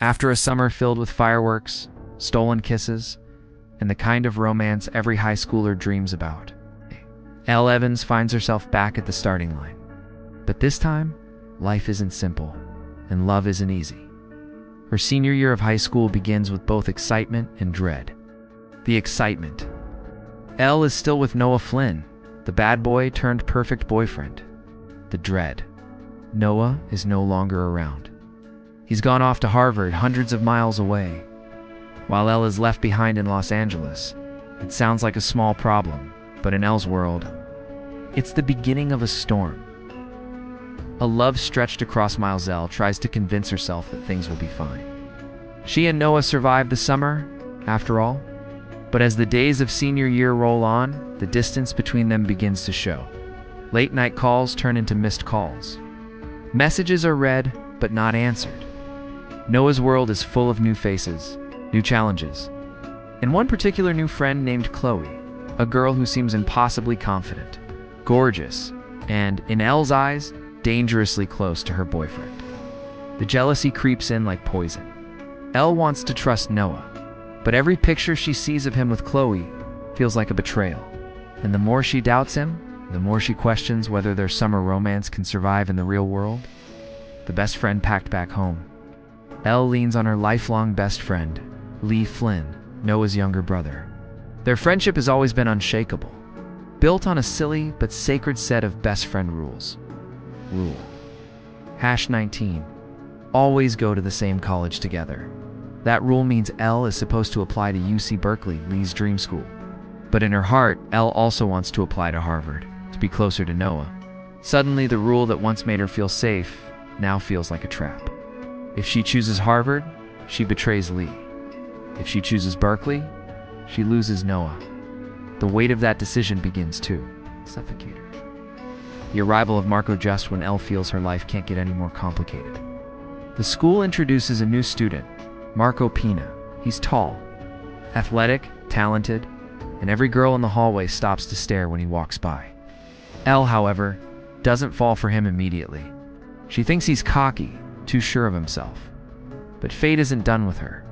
After a summer filled with fireworks, stolen kisses, and the kind of romance every high schooler dreams about, Elle Evans finds herself back at the starting line. But this time, life isn't simple, and love isn't easy. Her senior year of high school begins with both excitement and dread. The excitement. Elle is still with Noah Flynn, the bad boy turned perfect boyfriend. The dread. Noah is no longer around. He's gone off to Harvard, hundreds of miles away. While Elle is left behind in Los Angeles, it sounds like a small problem, but in Elle's world, it's the beginning of a storm. A love stretched across miles. Elle tries to convince herself that things will be fine. She and Noah survive the summer, after all. But as the days of senior year roll on, the distance between them begins to show. Late night calls turn into missed calls. Messages are read, but not answered. Noah's world is full of new faces, new challenges, and one particular new friend named Chloe, a girl who seems impossibly confident, gorgeous, and, in Elle's eyes, dangerously close to her boyfriend. The jealousy creeps in like poison. Elle wants to trust Noah, but every picture she sees of him with Chloe feels like a betrayal. And the more she doubts him, the more she questions whether their summer romance can survive in the real world. The best friend packed back home. Elle leans on her lifelong best friend, Lee Flynn, Noah's younger brother. Their friendship has always been unshakable, built on a silly but sacred set of best friend rules. Rule. #19. Always go to the same college together. That rule means Elle is supposed to apply to UC Berkeley, Lee's dream school. But in her heart, Elle also wants to apply to Harvard, to be closer to Noah. Suddenly, the rule that once made her feel safe now feels like a trap. If she chooses Harvard, she betrays Lee. If she chooses Berkeley, she loses Noah. The weight of that decision begins to suffocate her. The arrival of Marco just when Elle feels her life can't get any more complicated. The school introduces a new student, Marco Pina. He's tall, athletic, talented, and every girl in the hallway stops to stare when he walks by. Elle, however, doesn't fall for him immediately. She thinks he's cocky, too sure of himself. But fate isn't done with her.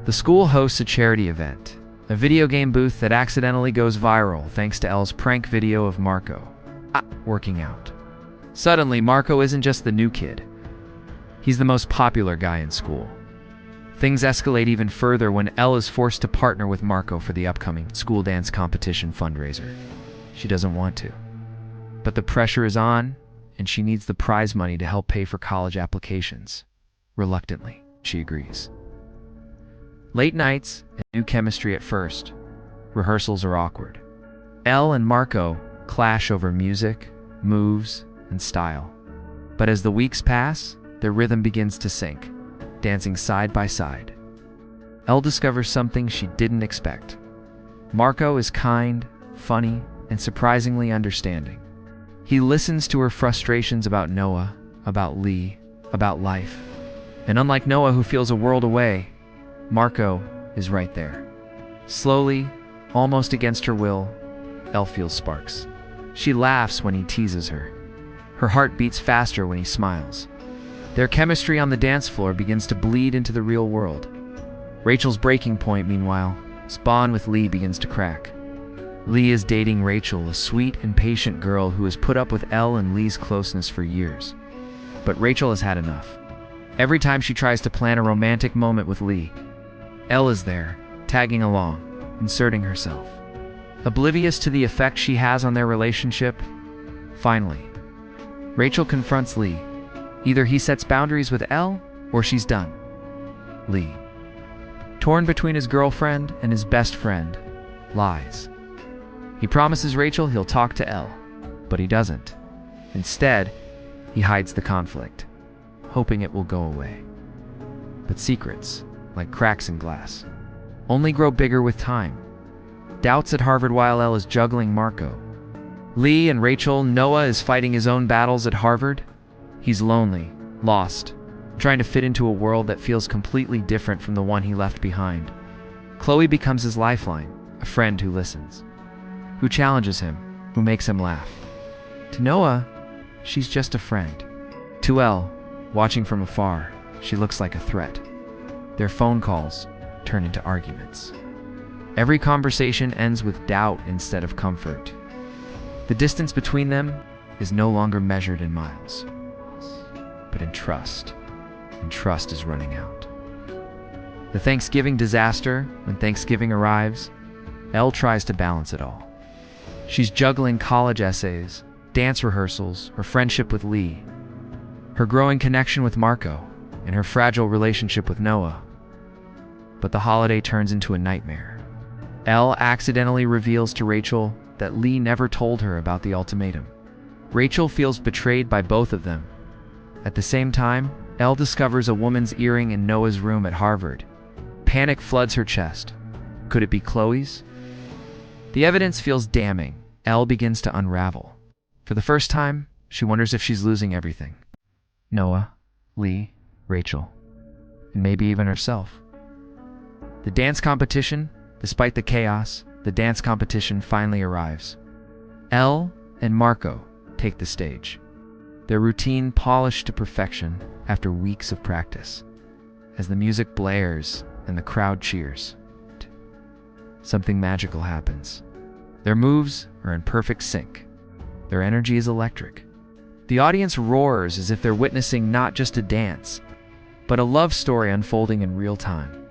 The school hosts a charity event, a video game booth that accidentally goes viral thanks to Elle's prank video of Marco working out. Suddenly, Marco isn't just the new kid. He's the most popular guy in school. Things escalate even further when Elle is forced to partner with Marco for the upcoming school dance competition fundraiser. She doesn't want to. But the pressure is on, and she needs the prize money to help pay for college applications. Reluctantly, she agrees. Late nights and new chemistry at first. Rehearsals are awkward. Elle and Marco clash over music, moves, and style. But as the weeks pass, their rhythm begins to sync, dancing side by side. Elle discovers something she didn't expect. Marco is kind, funny, and surprisingly understanding. He listens to her frustrations about Noah, about Lee, about life. And unlike Noah, who feels a world away, Marco is right there. Slowly, almost against her will, Elle feels sparks. She laughs when he teases her. Her heart beats faster when he smiles. Their chemistry on the dance floor begins to bleed into the real world. Rachel's breaking point, meanwhile, bond with Lee begins to crack. Lee is dating Rachel, a sweet and patient girl who has put up with Elle and Lee's closeness for years. But Rachel has had enough. Every time she tries to plan a romantic moment with Lee, Elle is there, tagging along, inserting herself. Oblivious to the effect she has on their relationship, finally, Rachel confronts Lee. Either he sets boundaries with Elle, or she's done. Lee, torn between his girlfriend and his best friend, lies. He promises Rachel he'll talk to Elle, but he doesn't. Instead, he hides the conflict, hoping it will go away. But secrets, like cracks in glass, only grow bigger with time. Doubts at Harvard while Elle is juggling Marco. Lee and Rachel, Noah is fighting his own battles at Harvard. He's lonely, lost, trying to fit into a world that feels completely different from the one he left behind. Chloe becomes his lifeline, a friend who listens, who challenges him, who makes him laugh. To Noah, she's just a friend. To Elle, watching from afar, she looks like a threat. Their phone calls turn into arguments. Every conversation ends with doubt instead of comfort. The distance between them is no longer measured in miles, but in trust, and trust is running out. The Thanksgiving disaster, when Thanksgiving arrives, Elle tries to balance it all. She's juggling college essays, dance rehearsals, her friendship with Lee, her growing connection with Marco, and her fragile relationship with Noah. But the holiday turns into a nightmare. Elle accidentally reveals to Rachel that Lee never told her about the ultimatum. Rachel feels betrayed by both of them. At the same time, Elle discovers a woman's earring in Noah's room at Harvard. Panic floods her chest. Could it be Chloe's? The evidence feels damning. Elle begins to unravel. For the first time, she wonders if she's losing everything. Noah, Lee, Rachel, and maybe even herself. The dance competition, despite the chaos, the dance competition finally arrives. Elle and Marco take the stage, their routine polished to perfection after weeks of practice. As the music blares and the crowd cheers, something magical happens. Their moves are in perfect sync. Their energy is electric. The audience roars as if they're witnessing not just a dance, but a love story unfolding in real time.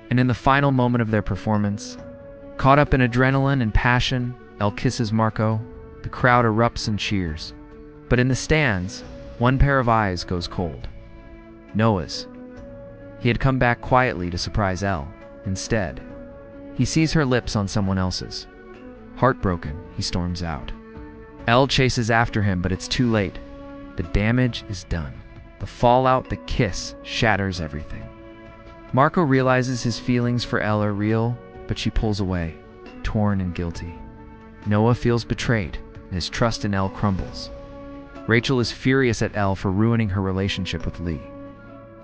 And in the final moment of their performance, caught up in adrenaline and passion, Elle kisses Marco. The crowd erupts and cheers. But in the stands, one pair of eyes goes cold. Noah's. He had come back quietly to surprise Elle. Instead, he sees her lips on someone else's. Heartbroken, he storms out. Elle chases after him, but it's too late. The damage is done. The fallout, the kiss, shatters everything. Marco realizes his feelings for Elle are real, but she pulls away, torn and guilty. Noah feels betrayed, and his trust in Elle crumbles. Rachel is furious at Elle for ruining her relationship with Lee.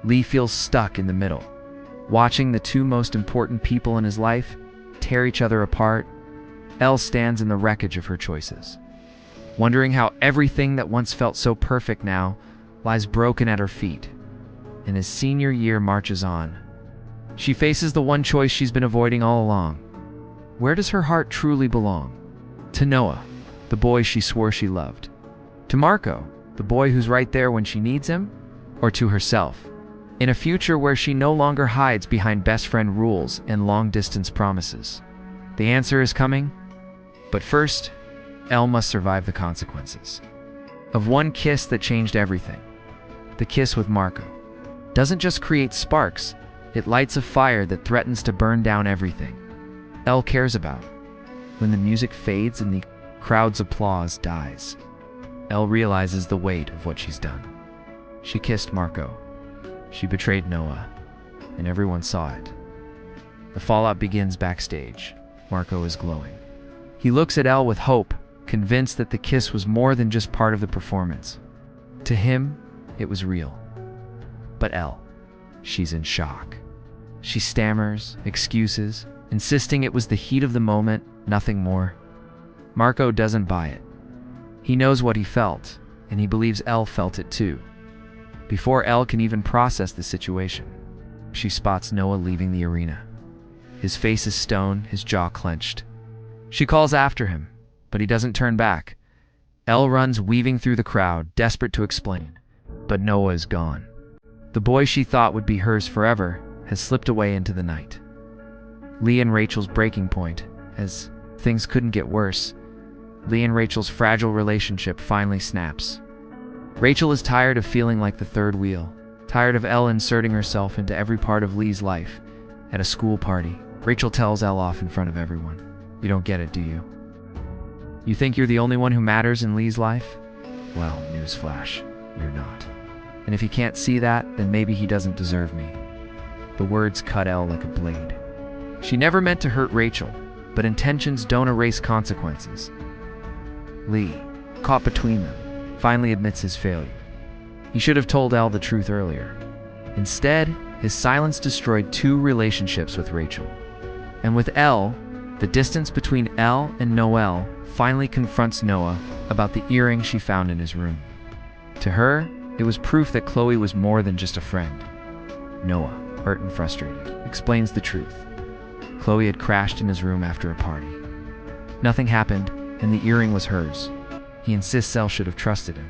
Lee feels stuck in the middle, watching the two most important people in his life tear each other apart. Elle stands in the wreckage of her choices, wondering how everything that once felt so perfect now lies broken at her feet. And as senior year marches on, she faces the one choice she's been avoiding all along. Where does her heart truly belong? To Noah, the boy she swore she loved? To Marco, the boy who's right there when she needs him? Or to herself, in a future where she no longer hides behind best friend rules and long-distance promises? The answer is coming, but first, Elle must survive the consequences of one kiss that changed everything. The kiss with Marco doesn't just create sparks, it lights a fire that threatens to burn down everything Elle cares about. When the music fades and the crowd's applause dies, Elle realizes the weight of what she's done. She kissed Marco. She betrayed Noah, and everyone saw it. The fallout begins backstage. Marco is glowing. He looks at Elle with hope, convinced that the kiss was more than just part of the performance. To him, it was real. But Elle, she's in shock. She stammers, excuses, insisting it was the heat of the moment, nothing more. Marco doesn't buy it. He knows what he felt, and he believes Elle felt it too. Before Elle can even process the situation, she spots Noah leaving the arena. His face is stone, his jaw clenched. She calls after him, but he doesn't turn back. Elle runs weaving through the crowd, desperate to explain. But Noah is gone. The boy she thought would be hers forever has slipped away into the night. Lee and Rachel's breaking point, as things couldn't get worse. Lee and Rachel's fragile relationship finally snaps. Rachel is tired of feeling like the third wheel, tired of Elle inserting herself into every part of Lee's life. At a school party, Rachel tells Elle off in front of everyone. You don't get it, do you? You think you're the only one who matters in Lee's life? Well, newsflash, you're not. And if he can't see that, then maybe he doesn't deserve me. The words cut Elle like a blade. She never meant to hurt Rachel, but intentions don't erase consequences. Lee, caught between them, finally admits his failure. He should have told Elle the truth earlier. Instead, his silence destroyed 2 relationships with Rachel. And with Elle, the distance between Elle and Noelle finally confronts Noah about the earring she found in his room. To her, it was proof that Chloe was more than just a friend. Noah, hurt and frustrated, explains the truth. Chloe had crashed in his room after a party. Nothing happened, and the earring was hers. He insists Elle should have trusted him.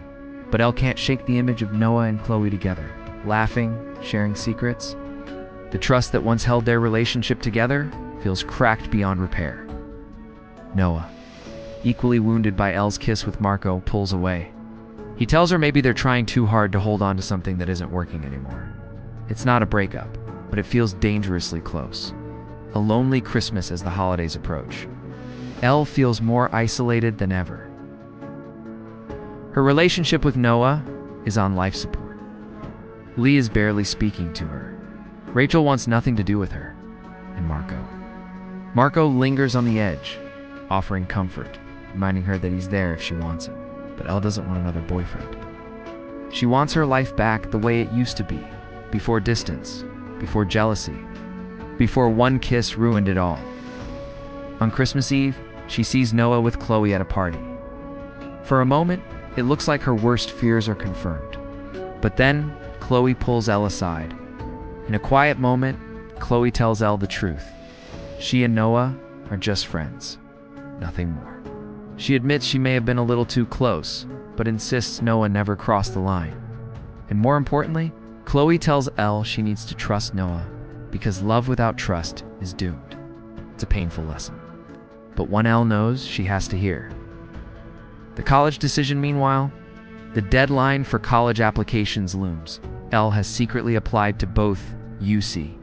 But Elle can't shake the image of Noah and Chloe together, laughing, sharing secrets. The trust that once held their relationship together feels cracked beyond repair. Noah, equally wounded by Elle's kiss with Marco, pulls away. He tells her maybe they're trying too hard to hold on to something that isn't working anymore. It's not a breakup, but it feels dangerously close. A lonely Christmas as the holidays approach. Elle feels more isolated than ever. Her relationship with Noah is on life support. Lee is barely speaking to her. Rachel wants nothing to do with her. And Marco lingers on the edge, offering comfort, reminding her that he's there if she wants it. But Elle doesn't want another boyfriend. She wants her life back the way it used to be, before distance, before jealousy, before one kiss ruined it all. On Christmas Eve, she sees Noah with Chloe at a party. For a moment, it looks like her worst fears are confirmed. But then, Chloe pulls Elle aside. In a quiet moment, Chloe tells Elle the truth. She and Noah are just friends, nothing more. She admits she may have been a little too close, but insists Noah never crossed the line. And more importantly, Chloe tells Elle she needs to trust Noah, because love without trust is doomed. It's a painful lesson, but one Elle knows she has to hear. The college decision, meanwhile, the deadline for college applications looms. Elle has secretly applied to both UC,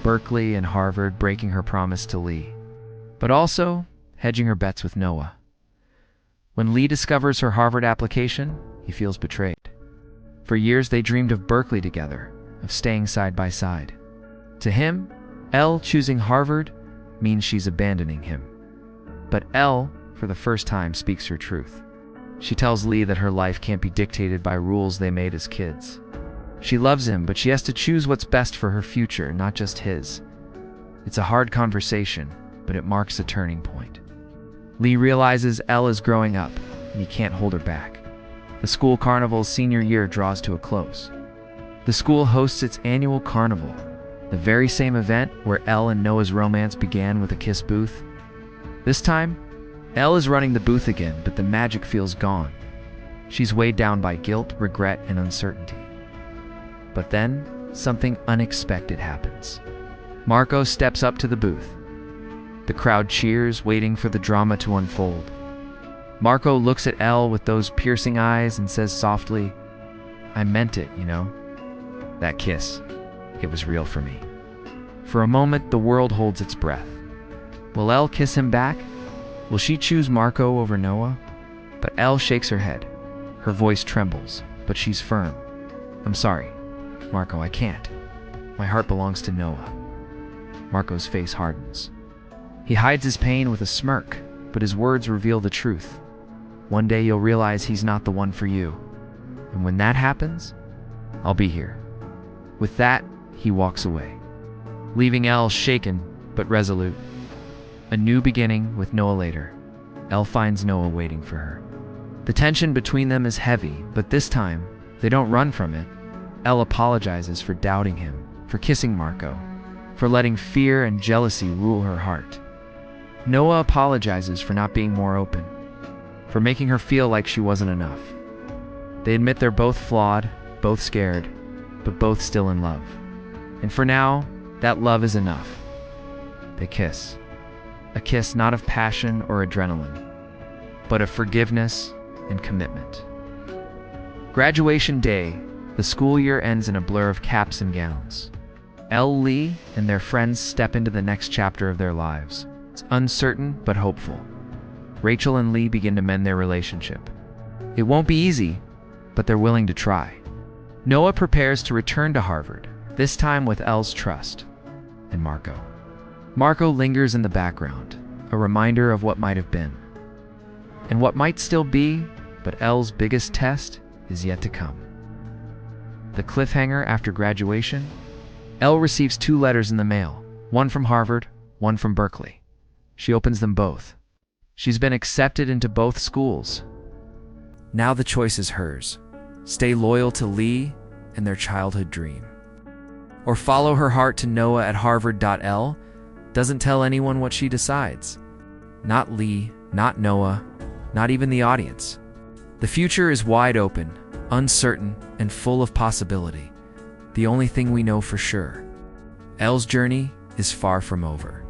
Berkeley and Harvard, breaking her promise to Lee, but also hedging her bets with Noah. When Lee discovers her Harvard application, he feels betrayed. For years they dreamed of Berkeley together, of staying side by side. To him, Elle choosing Harvard means she's abandoning him. But Elle, for the first time, speaks her truth. She tells Lee that her life can't be dictated by rules they made as kids. She loves him, but she has to choose what's best for her future, not just his. It's a hard conversation, but it marks a turning point. Lee realizes Elle is growing up, and he can't hold her back. The school carnival's senior year draws to a close. The school hosts its annual carnival, the very same event where Elle and Noah's romance began with a kiss booth. This time, Elle is running the booth again, but the magic feels gone. She's weighed down by guilt, regret, and uncertainty. But then, something unexpected happens. Marco steps up to the booth. The crowd cheers, waiting for the drama to unfold. Marco looks at Elle with those piercing eyes and says softly, "I meant it, you know? That kiss, it was real for me." For a moment, the world holds its breath. Will Elle kiss him back? Will she choose Marco over Noah? But Elle shakes her head. Her voice trembles, but she's firm. "I'm sorry, Marco, I can't. My heart belongs to Noah." Marco's face hardens. He hides his pain with a smirk, but his words reveal the truth. "One day you'll realize he's not the one for you. And when that happens, I'll be here." With that, he walks away, leaving Elle shaken but resolute. A new beginning with Noah later. Elle finds Noah waiting for her. The tension between them is heavy, but this time, they don't run from it. Elle apologizes for doubting him, for kissing Marco, for letting fear and jealousy rule her heart. Noah apologizes for not being more open, for making her feel like she wasn't enough. They admit they're both flawed, both scared, but both still in love. And for now, that love is enough. They kiss. A kiss not of passion or adrenaline, but of forgiveness and commitment. Graduation day, the school year ends in a blur of caps and gowns. Elle, Lee, and their friends step into the next chapter of their lives. It's uncertain but hopeful. Rachel and Lee begin to mend their relationship. It won't be easy, but they're willing to try. Noah prepares to return to Harvard, this time with Elle's trust. And Marco lingers in the background, a reminder of what might have been. And what might still be, but Elle's biggest test is yet to come. The cliffhanger after graduation? Elle receives 2 letters in the mail, one from Harvard, one from Berkeley. She opens them both. She's been accepted into both schools. Now the choice is hers. Stay loyal to Lee and their childhood dream, or follow her heart to Noah at Harvard.L doesn't tell anyone what she decides. Not Lee, not Noah, not even the audience. The future is wide open, uncertain, and full of possibility. The only thing we know for sure. Elle's journey is far from over.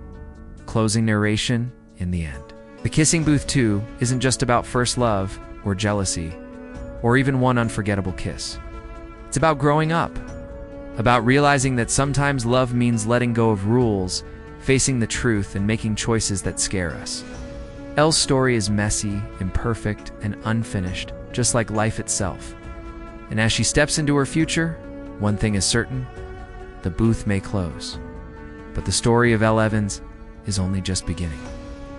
Closing narration in the end. The Kissing Booth 2 isn't just about first love or jealousy, or even one unforgettable kiss. It's about growing up, about realizing that sometimes love means letting go of rules, facing the truth, and making choices that scare us. Elle's story is messy, imperfect, and unfinished, just like life itself. And as she steps into her future, one thing is certain: the booth may close, but the story of Elle Evans is only just beginning.